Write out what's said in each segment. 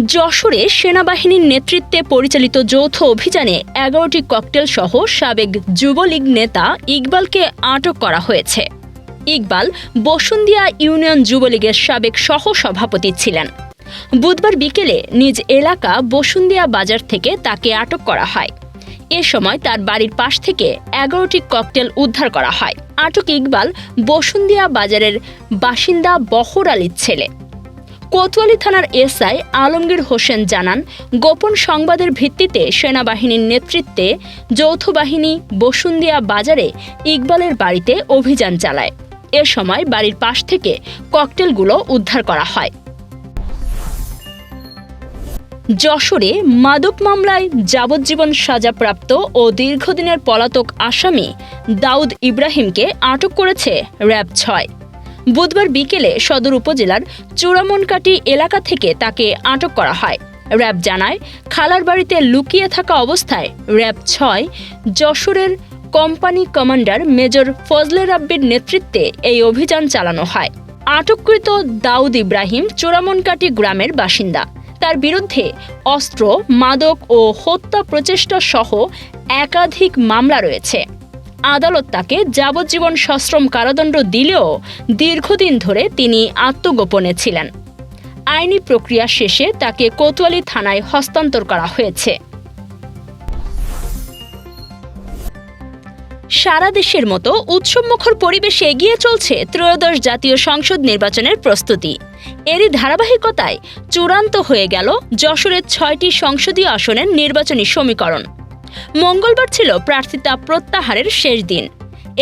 যশোরে সেনাবাহিনীর নেতৃত্বে পরিচালিত যৌথ অভিযানে ১১টি ককটেল সহ সাবেক যুবলীগ নেতা ইকবালকে আটক করা হয়েছে। ইকবাল বসুন্দিয়া ইউনিয়ন যুবলীগের সাবেক সহ-সভাপতি ছিলেন। বুধবার বিকেলে নিজ এলাকা বসুন্দিয়া বাজার থেকে তাকে আটক করা হয়। এ সময় তার বাড়ির পাশ থেকে ১১টি ককটেল উদ্ধার করা হয়। আটক ইকবাল বসুন্দিয়া বাজারের বাসিন্দা বহর আলীর ছেলে। কোতোয়ালি থানার এসআই আলমগীর হোসেন জানান, গোপন সংবাদের ভিত্তিতে সেনাবাহিনীর নেতৃত্বে যৌথ বাহিনী বসুন্দিয়া বাজারে ইকবালের বাড়িতে অভিযান চালায়। এ সময় বাড়ির পাশ থেকে ককটেলগুলো উদ্ধার করা হয়। যশোরে মাদক মামলায় যাবজ্জীবন সাজাপ্রাপ্ত ও দীর্ঘদিনের পলাতক আসামি দাউদ ইব্রাহিমকে আটক করেছে র্যাব-৬। বুধবার বিকেলে সদর উপজেলার চূড়ামনকাটি এলাকা থেকে তাকে আটক করা হয়। র্যাব জানায়, খালার বাড়িতে লুকিয়ে থাকা অবস্থায় র্যাব-৬ যশোরের কোম্পানি কমান্ডার মেজর ফজলে রাব্বির নেতৃত্বে এই অভিযান চালানো হয়। আটককৃত দাউদ ইব্রাহিম চূড়ামনকাটি গ্রামের বাসিন্দা। তার বিরুদ্ধে অস্ত্র, মাদক ও হত্যা প্রচেষ্টা সহ একাধিক মামলা রয়েছে। আদালত তাকে যাবজ্জীবন সশ্রম কারাদণ্ড দিলেও দীর্ঘদিন ধরে তিনি আত্মগোপনে ছিলেন। আইনি প্রক্রিয়া শেষে তাকে কোতোয়ালি থানায় হস্তান্তর করা হয়েছে। সারা দেশের মতো উৎসবমুখর পরিবেশে এগিয়ে চলছে ত্রয়োদশ জাতীয় সংসদ নির্বাচনের প্রস্তুতি। এরই ধারাবাহিকতায় চূড়ান্ত হয়ে গেল যশোরের ৬টি সংসদীয় আসনের নির্বাচনী সমীকরণ। মঙ্গলবার ছিল প্রার্থিতা প্রত্যাহারের শেষ দিন।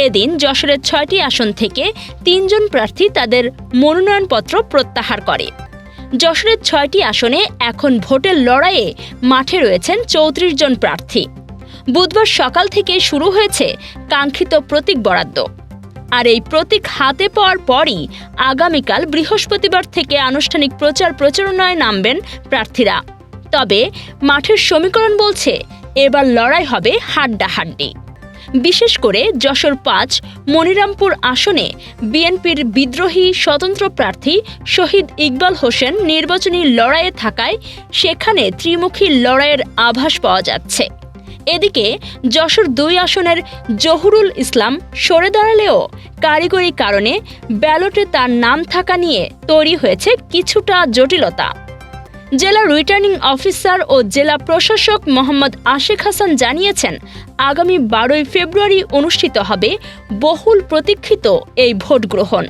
এদিন যশোরের ৬টি আসন থেকে ৩ জন প্রার্থী তাদের মনোনয়নপত্র প্রত্যাহার করে। যশোরের ৬টি আসনে এখন ভোটের লড়াইয়ে মাঠে রয়েছেন ৩৪ জন প্রার্থী। বুধবার সকাল থেকে শুরু হয়েছে কাঙ্ক্ষিত প্রতীক বরাদ্দ। আর এই প্রতীক হাতে পাওয়ার পরই আগামীকাল বৃহস্পতিবার থেকে আনুষ্ঠানিক প্রচারণায় নামবেন প্রার্থীরা। তবে মাঠের সমীকরণ বলছে এবার লড়াই হবে হাড্ডাহাড্ডি। বিশেষ করে যশোর ৫ মনিরামপুর আসনে বিএনপির বিদ্রোহী স্বতন্ত্র প্রার্থী শহীদ ইকবাল হোসেন নির্বাচনী লড়াইয়ে থাকায় সেখানে ত্রিমুখী লড়াইয়ের আভাস পাওয়া যাচ্ছে। এদিকে যশোর ২ আসনের জহুরুল ইসলাম সরে দাঁড়ালেও কারিগরি কারণে ব্যালটে তার নাম থাকা নিয়ে তৈরি হয়েছে কিছুটা জটিলতা। জেলা রিটার্নিং অফিসার ও জেলা প্রশাসক মোহাম্মদ আশেক হাসান জানিয়েছেন, আগামী ১২ই ফেব্রুয়ারি অনুষ্ঠিত হবে বহুল প্রতীক্ষিত এই ভোট গ্রহণ।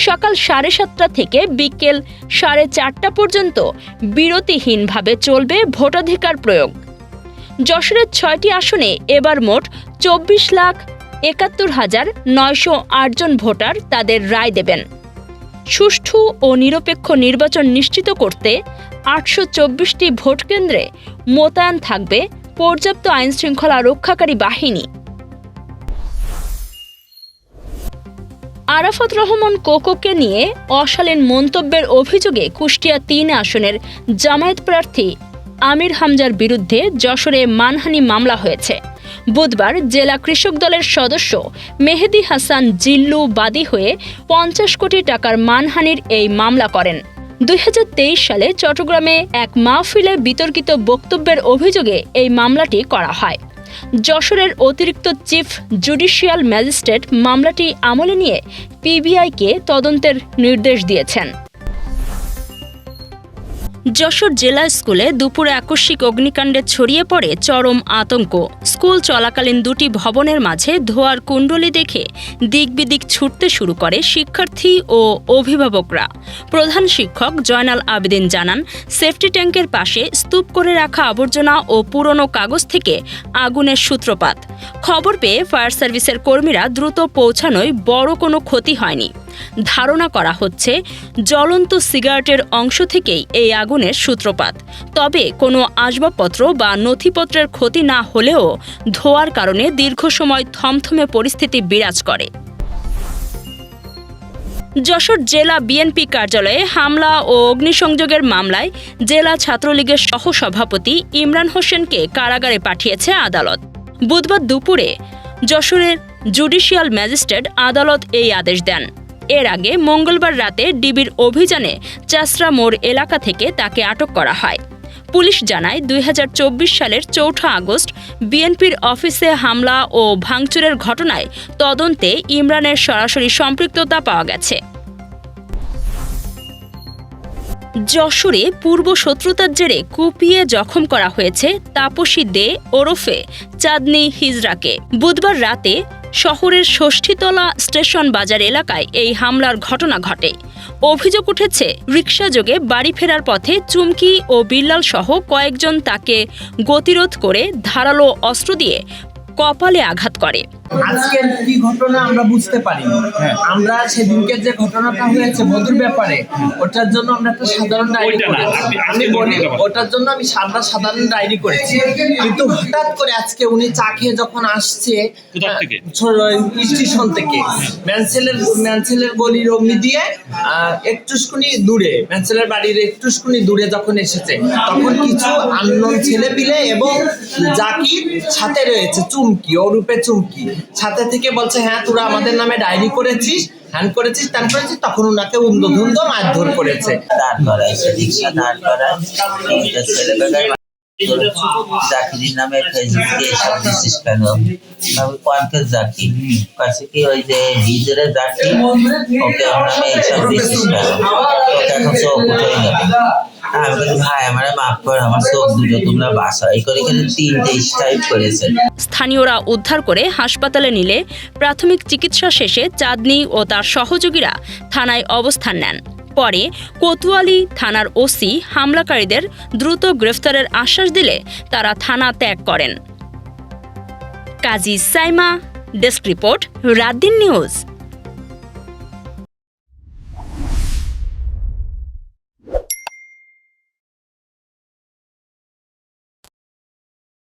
সকাল ৭:৩০ থেকে বিকেল ৪:৩০ পর্যন্ত বিরতিহীনভাবে চলবে ভোটাধিকার প্রয়োগ। যশোরের ৬টি আসনে এবার মোট ২৪,৭১,৯০৮ জন ভোটার তাদের রায় দেবেন। সুষ্ঠু ও নিরপেক্ষ নির্বাচন নিশ্চিত করতে ৮২৪টি ভোট কেন্দ্রে মোতায়েন থাকবে পর্যাপ্ত আইনশৃঙ্খলা রক্ষাকারী বাহিনী। আরাফাত রহমান কোকোকে নিয়ে অশালীন মন্তব্যের অভিযোগে কুষ্টিয়া ৩ আসনের জামায়াত প্রার্থী আমির হামজার বিরুদ্ধে যশোরে মানহানি মামলা হয়েছে। বুধবার জেলা কৃষক দলের সদস্য মেহেদি হাসান জিল্লু বাদী হয়ে ৫০ কোটি টাকার মানহানির এই মামলা করেন। ২০২৩ সালে চট্টগ্রামে এক মাহফিলে বিতর্কিত বক্তব্যের অভিযোগে এই মামলাটি করা হয়। যশোরের অতিরিক্ত চিফ জুডিশিয়াল ম্যাজিস্ট্রেট মামলাটি আমলে নিয়ে পিবিআইকে তদন্তের নির্দেশ দিয়েছেন। যশোর জেলা স্কুলে দুপুরে আকস্মিক অগ্নিকাণ্ডে ছড়িয়ে পড়ে চরম আতঙ্ক। স্কুল চলাকালীন 2টি ভবনের মাঝে ধোঁয়ার কুণ্ডলী দেখে দিকবিদিক ছুটতে শুরু করে শিক্ষার্থী ও অভিভাবকরা। প্রধান শিক্ষক জয়নাল আবেদিন জানান, সেফটি ট্যাঙ্কের পাশে স্তূপ করে রাখা আবর্জনা ও পুরনো কাগজ থেকে আগুনের সূত্রপাত। খবর পেয়ে ফায়ার সার্ভিসের কর্মীরা দ্রুত পৌঁছানোয় বড় কোনো ক্ষতি হয়নি। ধারণা করা হচ্ছে জ্বলন্ত সিগারেটের অংশ থেকেই এই আগুনের সূত্রপাত। তবে কোনো আসবাবপত্র বা নথিপত্রের ক্ষতি না হলেও ধোঁয়ার কারণে দীর্ঘ সময় থমথমে পরিস্থিতি বিরাজ করে। যশোর জেলা বিএনপি কার্যালয়ে হামলা ও অগ্নিসংযোগের মামলায় জেলা ছাত্রলীগের সহসভাপতি ইমরান হোসেনকে কারাগারে পাঠিয়েছে আদালত। বুধবার দুপুরে যশোরের জুডিশিয়াল ম্যাজিস্ট্রেট আদালত এই আদেশ দেন। এর আগে মঙ্গলবার রাতে ডিবির অভিযানে চাসরা মোড় এলাকা থেকে তাকে আটক করা হয়। পুলিশ জানায় ২০২৪ সালের ৪ আগস্ট বিএনপির অফিসে হামলা ও ভাঙচুরের ঘটনায় তদন্তে ইমরানের সরাসরি সম্পৃক্ততা পাওয়া গেছে। যশোরে পূর্ব শত্রুতার জেরে কুপিয়ে জখম করা হয়েছে তাপসী দে ওরফে চাঁদনি হিজড়াকে। বুধবার রাতে শহরের ষষ্ঠীতলা স্টেশন বাজার এলাকায় এই হামলার ঘটনা ঘটে। অভিযোগ উঠেছে, রিকশাযোগে বাড়ি ফেরার পথে চুমকি ও বিল্লাল সহ কয়েকজন তাকে গতিরোধ করে ধারালো অস্ত্র দিয়ে কপালে আঘাত করে। আজকের কি ঘটনা আমরা বুঝতে পারি। আমরা সেদিনকে যে ঘটনাটা হয়েছে বধুর ব্যাপারে, ওটার জন্য আমরা একটা সাধারণ ডায়েরি করেছি। আমি বলি ওটার জন্য আমি সাধারণ ডায়েরি করেছি, কিন্তু হঠাৎ করে আজকে উনি চা খেয়ে যখন আসছে স্টেশন থেকে ম্যানসেলের গলির অমনি দিয়ে একটুখানি দূরে, ম্যানসেলের বাড়ির একটুখানি দূরে যখন এসেছে, তখন কিছু আননোন ছেলে পিলে এবং জাকির সাথে রয়েছে চুমকি, ওরূপে চুমকি, সাথে থেকে বলছে হ্যাঁ তোরা আমাদের নামে ডায়েরি করেছিস, হ্যান করেছিস, ত্যান করেছিস, তখন ওনাকে উন্দধুন্দ মারধর করেছে। জাকিরের নামে ফেসবুকে এসব দিচ্ছিস কেন? আমি কনকের জাকি কাছে কি ওই যে ভিতরে জাকি, ওকে ওর নামে এইসব দিচ্ছিস কেন? ওকে এখন চোখ উঠেই নেবে। আমি বলি ভাই আমার মাফ কর, আমার চোখ দুটো তোমরা বাসা এই করে এখানে 3টে স্ট্রাইক করেছে। স্থানীয়রা উদ্ধার করে হাসপাতালে নিলে প্রাথমিক চিকিৎসা শেষে চাঁদনি ও তার সহযোগীরা থানায় অবস্থান নেন। পরে কোতোয়ালি থানার ওসি হামলাকারীদের দ্রুত গ্রেফতারের আশ্বাস দিলে তারা থানা ত্যাগ করেন। কাজী সাইমা, ডেস্ক রিপোর্ট, রাত দিন নিউজ।